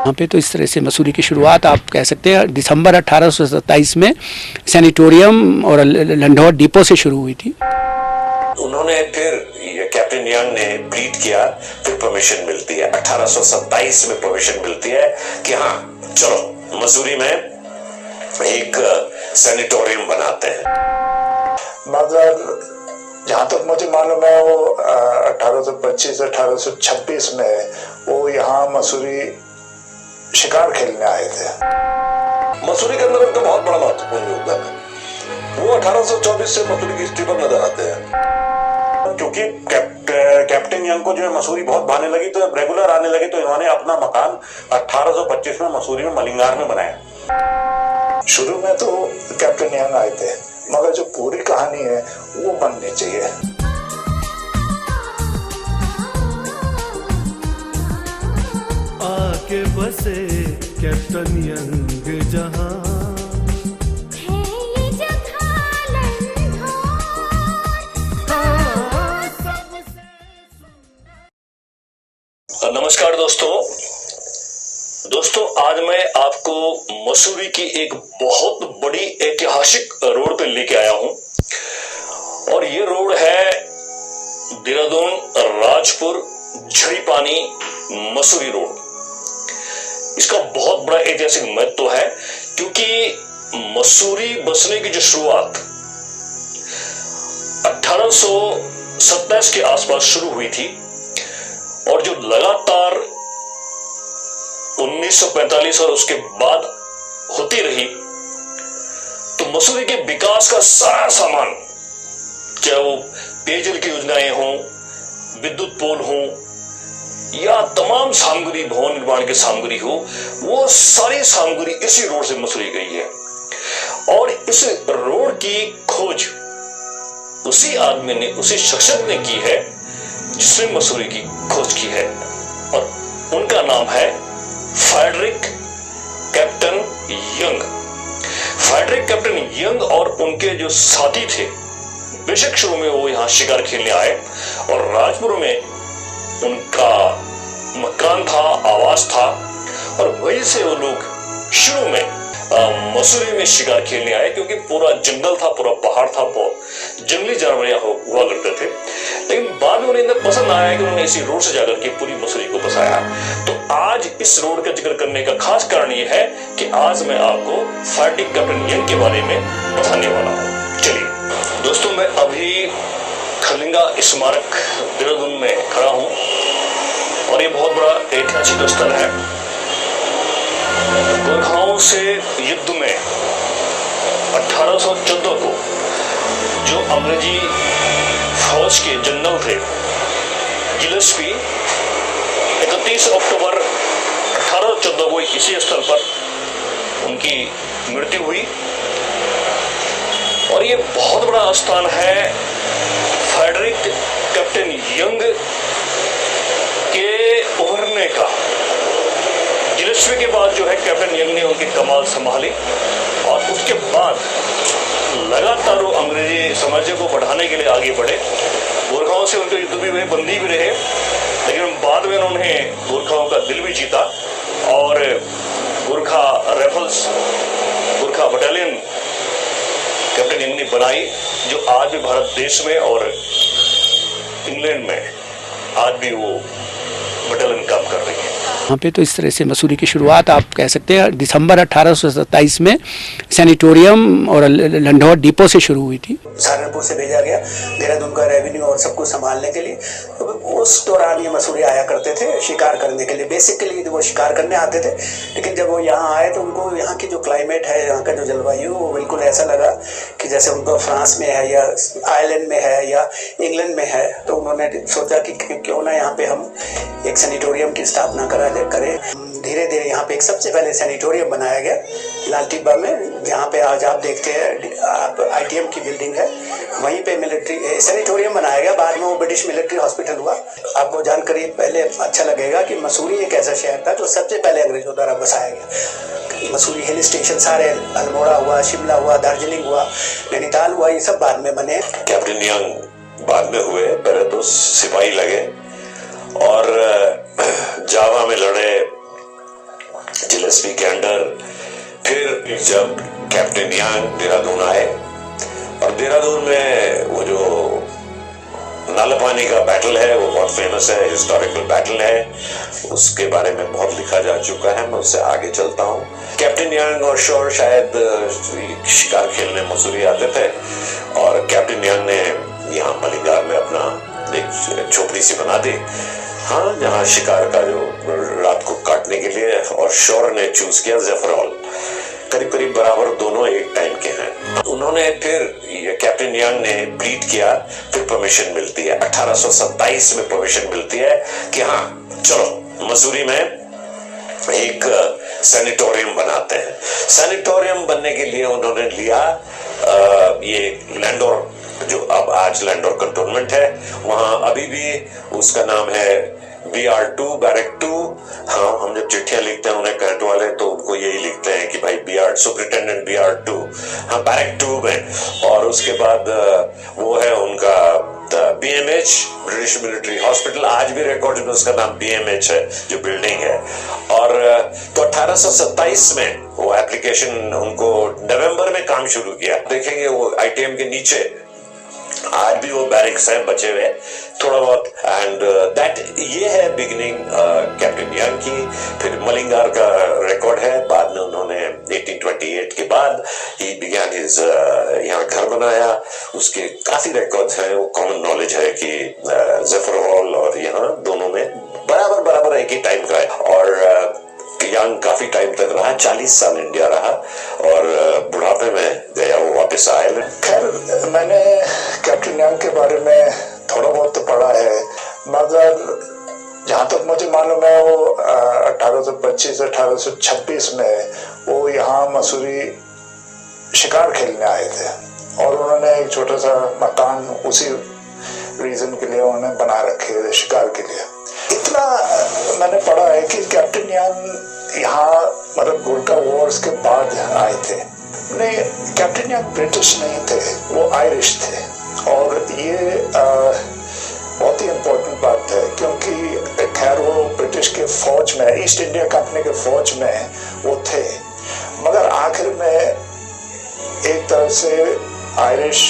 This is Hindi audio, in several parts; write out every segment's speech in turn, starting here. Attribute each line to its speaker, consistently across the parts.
Speaker 1: यहाँ पे तो इस तरह से मसूरी की शुरुआत आप कह सकते हैं दिसंबर 1827 में सैनिटोरियम और लंढौर डिपो से शुरू हुई थी।
Speaker 2: उन्होंने फिर कैप्टन यंग ने ब्रीड किया, फिर परमिशन मिलती है 1827 में परमिशन मिलती है कि हाँ चलो मसूरी में एक सैनिटोरियम बनाते हैं।
Speaker 3: मगर जहां तक मुझे मालूम है वो 1825-1826 में वो यहाँ मसूरी शिकार खेलने आए थे।
Speaker 4: मसूरी के अंदर उनका बहुत बड़ा महत्वपूर्ण योगदान है। वो 1824 से मसूरी की हिस्ट्री पर नजर आते हैं।
Speaker 2: क्योंकि कैप्टन यंग को जो है मसूरी बहुत भाने लगी, तो जब रेगुलर आने लगे तो इन्होंने अपना मकान 1825 में मसूरी में मलिंगार में बनाया।
Speaker 3: शुरू में तो कैप्टन यंग आए थे, मगर जो पूरी कहानी है वो बननी चाहिए।
Speaker 5: आके बसे कैप्टन यंग जहां
Speaker 4: नमस्कार दोस्तों, आज मैं आपको मसूरी की एक बहुत बड़ी ऐतिहासिक रोड पे लेके आया हूं और ये रोड है देहरादून राजपुर झड़ीपानी मसूरी रोड। इसका बहुत बड़ा ऐतिहासिक महत्व है क्योंकि मसूरी बसने की जो शुरुआत 1827 के आसपास शुरू हुई थी और जो लगातार 1945 और उसके बाद होती रही, तो मसूरी के विकास का सारा सामान, चाहे वो पेयजल की योजनाएं हों, विद्युत पोल हों या तमाम सामग्री, भवन निर्माण की सामग्री हो, वो सारी सामग्री इसी रोड से मसूरी गई है। और इस रोड की खोज उसी आदमी ने, उसी शख्सियत ने की है जिसने मसूरी की खोज की है और उनका नाम है Frederick Captain Young. Frederick Captain Young और उनके जो साथी थे, बेशक शुरू में वो यहां शिकार खेलने आए और राजपुर में उनका मकान था, आवास था और वहीं से वो लोग शुरू में मसूरी में शिकार खेलने आए क्योंकि पूरा जंगल था, पूरा पहाड़ था, बहुत जंगली जानवर यहाँ हुआ करते थे। लेकिन बाद में उन्हें पसंद आया कि उन्होंने इसी रोड से जाकर के पूरी मसूरी को बसाया। तो आज इस रोड का जिक्र करने का खास कारण ये है कि आज मैं आपको फ्रेडरिक कैप्टन यंग के बारे में बताने वाला हूँ। चलिए दोस्तों, मैं अभी खलिंगा स्मारक देहरादून में खड़ा हूँ और ये बहुत बड़ा ऐतिहासिक स्थल है। गोरखाओं से युद्ध में 1814 को जो अंग्रेजी फौज के जनरल थे गिलस्पी, 31 अक्टूबर 1814 को इसी स्थल पर उनकी मृत्यु हुई और ये बहुत बड़ा स्थान है फ्रेडरिक कैप्टन यंग के उभरने का। गिलस्पी के बाद जो है कैप्टन यंग ने उनकी कमान संभाली और उसके बाद लगातार वो अंग्रेजी साम्राज्य को बढ़ाने के लिए आगे बढ़े। गोरखाओं से उनके युद्ध भी हुए, बंदी भी रहे, लेकिन बाद में उन्होंने गोरखाओं का दिल भी जीता और Gorkha rifles, Gorkha battalion captain young ने बनाई, जो आज भी भारत देश में और इंग्लैंड में आज भी वो बटालियन काम कर रही है।
Speaker 1: यहाँ पे तो इस तरह से मसूरी की शुरुआत आप कह सकते हैं दिसंबर 1827 में सैनिटोरियम और लंढौर डिपो से शुरू हुई थी।
Speaker 6: सहारनपुर से भेजा गया देहरादून का रेवेन्यू और सब कुछ संभालने के लिए। तो उस दौरान ये मसूरी आया करते थे शिकार करने के लिए। बेसिकली वो शिकार करने आते थे, लेकिन जब वो यहाँ आए तो उनको यहाँ की जो क्लाइमेट है, यहाँ का जो जलवायु, वो बिल्कुल ऐसा लगा कि जैसे उनको फ्रांस में है या आयरलैंड में है या इंग्लैंड में है। तो उन्होंने सोचा कि क्यों ना यहाँ पे हम एक सैनिटोरियम की स्थापना करें। धीरे धीरे यहाँ पे एक सबसे पहले सैनिटोरियम बनाया गया लाल टिब्बा में, जहाँ पे आज आप देखते हैं आप ITM की बिल्डिंग है, वहीं पे मिलिट्री सैनिटोरियम बनाया गया। बाद में वो ब्रिटिश मिलिट्री हॉस्पिटल हुआ। आपको जानकारी पहले अच्छा लगेगा कि मसूरी एक ऐसा शहर था जो सबसे पहले अंग्रेजों द्वारा बसाया गया। मसूरी हिल स्टेशन सारे, अल्मोड़ा हुआ, शिमला हुआ, दार्जिलिंग हुआ, नैनीताल हुआ, ये सब बाद में बने।
Speaker 2: कैप्टन यंग बाद में हुए, पहले तो सिपाही लगे और जावा में लड़े, एलएसपी के अंडर। फिर जब कैप्टन यांग देहरादून आए और देहरादून में वो जो नालापानी का बैटल है वो बहुत फेमस है, हिस्टोरिकल बैटल है, उसके बारे में बहुत लिखा जा चुका है। मैं उससे आगे चलता हूँ। कैप्टन यांग और शोर शायद शिकार खेलने मसूरी आते थे और कैप्टन यांग ने यहाँ मलिंगार में अपना एक झोपड़ी सी बना दी, हाँ, जहाँ शिकार का जो रात को काटने के लिए, और शोर ने चूज किया ज़फरॉल। करीब करीब बराबर दोनों एक टाइम के हैं। उन्होंने फिर ये कैप्टन यांग ने ब्रीड किया, फिर परमिशन मिलती है 1827 में परमिशन मिलती है कि हाँ चलो मसूरी में एक सैनिटोरियम बनाते हैं। सैनिटोरियम बनने के लिए उन्होंने लिया ये लैंडोर, जो अब आज लैंडोर कंटोनमेंट है, वहां अभी भी उसका नाम है BR2 बैरक 2। हाँ, हम जब चिट्ठियां लिखते हैं उन्हें कैंट वाले तो उनको यही लिखते हैं कि भाई BR सुपरिटेंडेंट BR2, हाँ बैरक 2 में। और उसके बाद वो है उनका BMH ब्रिटिश मिलिट्री हॉस्पिटल, आज भी रिकॉर्ड में उसका नाम BMH है जो बिल्डिंग है। और तो 1827 में वो एप्लीकेशन उनको नवंबर में काम शुरू किया। देखेंगे वो ITM के नीचे आज भी वो बैरिक्स हैं बचे हुए थोड़ा बहुत। एंड दैट ये है बिगिनिंग कैप्टन यांग की। फिर मलिंगार का रिकॉर्ड है, बाद में उन्होंने 1828 के बाद ही बिगैन हिज यहाँ घर बनाया। उसके काफी रिकॉर्ड्स हैं, वो कॉमन नॉलेज है कि ज़फरॉल और यहाँ दोनों में बराबर एक ही टाइम का है। और यांग काफी टाइम तक रहा, 40 साल इंडिया रहा और बुढ़ापे में गया वो वापस आए।
Speaker 3: खैर, मैंने कैप्टन यांग के बारे में थोड़ा बहुत तो पढ़ा है, मगर जहाँ तक मुझे मालूम है वो 1825 1826 में वो यहाँ मसूरी शिकार खेलने आए थे और उन्होंने एक छोटा सा मकान उसी रीजन के लिए उन्होंने बना रखे थे, शिकार के लिए। इतना मैंने पढ़ा है कि कैप्टन यांग यहाँ मतलब गोल्डा वॉर्स के बाद आए थे। नहीं, कैप्टन यांग ब्रिटिश नहीं थे, वो आयरिश थे। और ये बहुत ही इम्पोर्टेंट बात है क्योंकि खैर वो ब्रिटिश के फौज में, ईस्ट इंडिया कंपनी के फौज में वो थे, मगर आखिर में एक तरह से आयरिश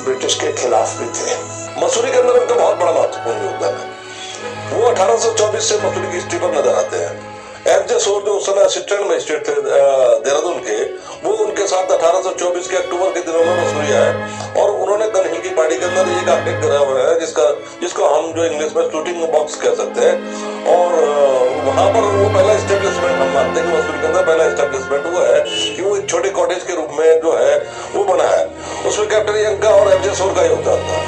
Speaker 3: ब्रिटिश के खिलाफ भी थे।
Speaker 7: मसूरी के अंदर उनका बहुत बड़ा महत्वपूर्ण योगदान है। वो 1824 से मसूरी की हिस्ट्री पर नजर आते हैं। FJ सोर जो उस समय असिस्टेंट मजिस्ट्रेट थे देहरादून के, वो उनके साथ 1824 के अक्टूबर के दिनों में मसूरी आए और उन्होंने गन हिल की पहाड़ी के अंदर एक आर्किटेक्ट करा हुआ है जिसको हम जो इंग्लिश में शूटिंग बॉक्स कह सकते हैं। और वहां पर वो पहला एस्टेब्लिशमेंट हम मानते हैं कि मसूरी के अंदर पहला एस्टेब्लिशमेंट हुआ है कि वो एक छोटे कॉटेज के रूप में जो है वो बना है। उसमें कैप्टन यांग का और FJ सोर का योगदान था।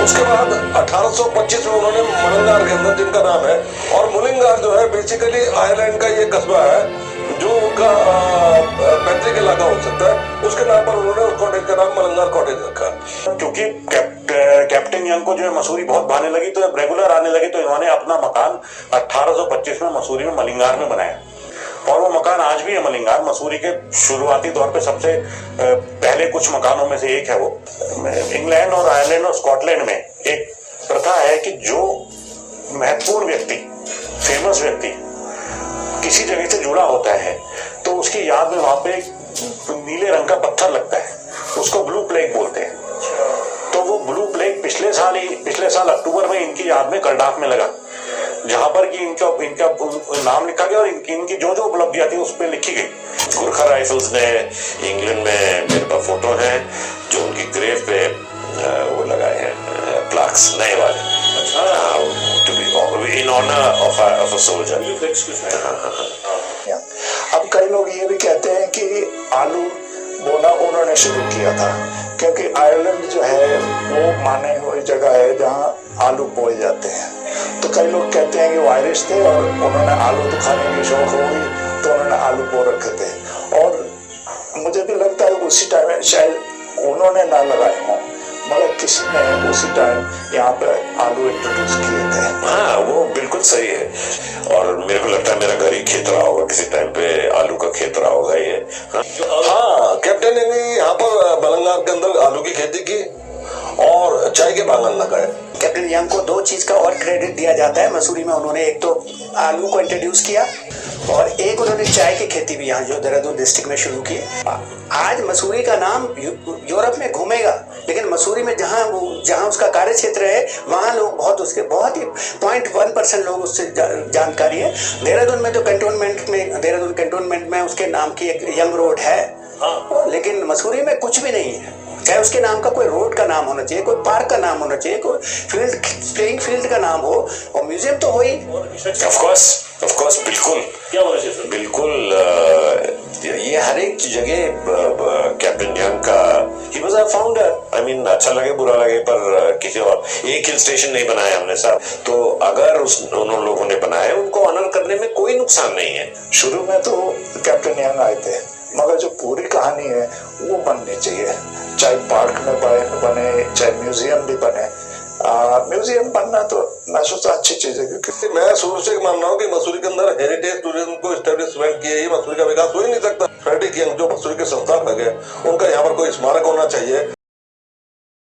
Speaker 7: उसके बाद 1825 में उन्होंने मलिंगार के अंदर, जिनका नाम है, और मलिंगार जो है बेसिकली आयरलैंड का ये कस्बा है जो उनका पैतृक इलाका हो सकता है, उसके नाम पर उन्होंने उस कॉटेज का नाम मलिंगार कॉटेज रखा।
Speaker 8: क्योंकि कैप्टन यांग को जो है मसूरी बहुत भाने लगी तो जब रेगुलर आने लगी तो इन्होंने अपना मकान 1825 में मसूरी में मलिंगार में बनाया और वो मकान आज भी है मलिंगार। मसूरी के शुरुआती दौर पे सबसे पहले कुछ मकानों में से एक है वो। इंग्लैंड और आयरलैंड और स्कॉटलैंड में एक प्रथा है कि जो महत्वपूर्ण व्यक्ति, फेमस व्यक्ति किसी जगह से जुड़ा होता है तो उसकी याद में वहां पे नीले रंग का पत्थर लगता है, उसको ब्लू प्लेग बोलते हैं। तो वो ब्लू प्लेग पिछले साल अक्टूबर में इनकी याद में करडाफ में लगा, जहां पर कि इनका नाम लिखा गया और इनकी जो उपलब्धियां थी उस पर लिखी गई।
Speaker 2: गोरखा राइफल्स ने इंग्लैंड में, मेरे पास फोटो है जो उनकी ग्रेव पे वो लगाए हैं प्लाक्स नए वाले, in honour of a soldier.
Speaker 3: अब कई लोग ये भी कहते हैं कि आलू बोना उन्होंने शुरू किया था क्योंकि आयरलैंड जो है वो माने हुई जगह है जहाँ आलू बोए जाते हैं। तो कई लोग कहते हैं कि वो आयरिश थे और उन्होंने आलू तो खाने की शौक हो गई तो उन्होंने आलू बो रखे थे। और मुझे भी लगता है उसी टाइम शायद उन्होंने ना लगाए हों, मगर किसी ने उसी टाइम यहाँ पे आलू इंट्रोड्यूस किए थे।
Speaker 2: हाँ, वो बिल्कुल सही है। और मेरे को लगता है मेरा घर ही खेत रहा होगा, किसी टाइम पे आलू का खेत रहा होगा ये।
Speaker 7: हाँ, कैप्टन ने भी यहाँ पर मलिंगार के अंदर आलू की खेती की और चाय के बागान लगाए।
Speaker 6: कैप्टन यांग को दो चीज का और क्रेडिट दिया जाता है मसूरी में। उन्होंने एक तो आलू को इंट्रोड्यूस किया और एक उन्होंने चाय की खेती भी यहाँ जो देहरादून डिस्ट्रिक्ट में शुरू की। आज मसूरी का नाम यूरोप में घूमेगा, लेकिन मसूरी में जहाँ उसका कार्य क्षेत्र है वहाँ लोग बहुत ही 0.1% लोग उससे जानकारी है। देहरादून में तो देहरादून कैंटोनमेंट में उसके नाम की एक यंग रोड है, लेकिन मसूरी में कुछ भी नहीं है। चाहे उसके नाम का कोई रोड का नाम होना चाहिए, कोई पार्क का नाम होना चाहिए, कोई प्लेइंग फील्ड का नाम हो, और म्यूजियम तो हो ही।
Speaker 2: ऑफ कोर्स बिल्कुल,
Speaker 4: क्या होना चाहिए सर?
Speaker 2: बिल्कुल। ये हर एक जगह कैप्टन यंग का he was a founder. I mean अच्छा लगे बुरा लगे, पर किसी और एक हिल स्टेशन नहीं बनाया हमने साहब, तो अगर उन लोगों ने बनाए उनको ऑनर करने में कोई नुकसान नहीं है।
Speaker 3: शुरू में तो कैप्टन यंग आए थे, मगर जो पूरी कहानी है वो बननी चाहिए, चाहे पार्क में बने चाहे म्यूजियम भी बने। म्यूजियम बनना तो मैं सोचता अच्छी चीज है, क्योंकि
Speaker 7: मैं शुरू से मान रहा हूँ कि मसूरी के अंदर हेरिटेज टूरिज्म को एस्टेब्लिशमेंट किए ही मसूरी का विकास हो ही नहीं सकता। फ्रेडरिक यंग जो मसूरी के संस्थापक है, उनका यहाँ पर कोई स्मारक होना चाहिए।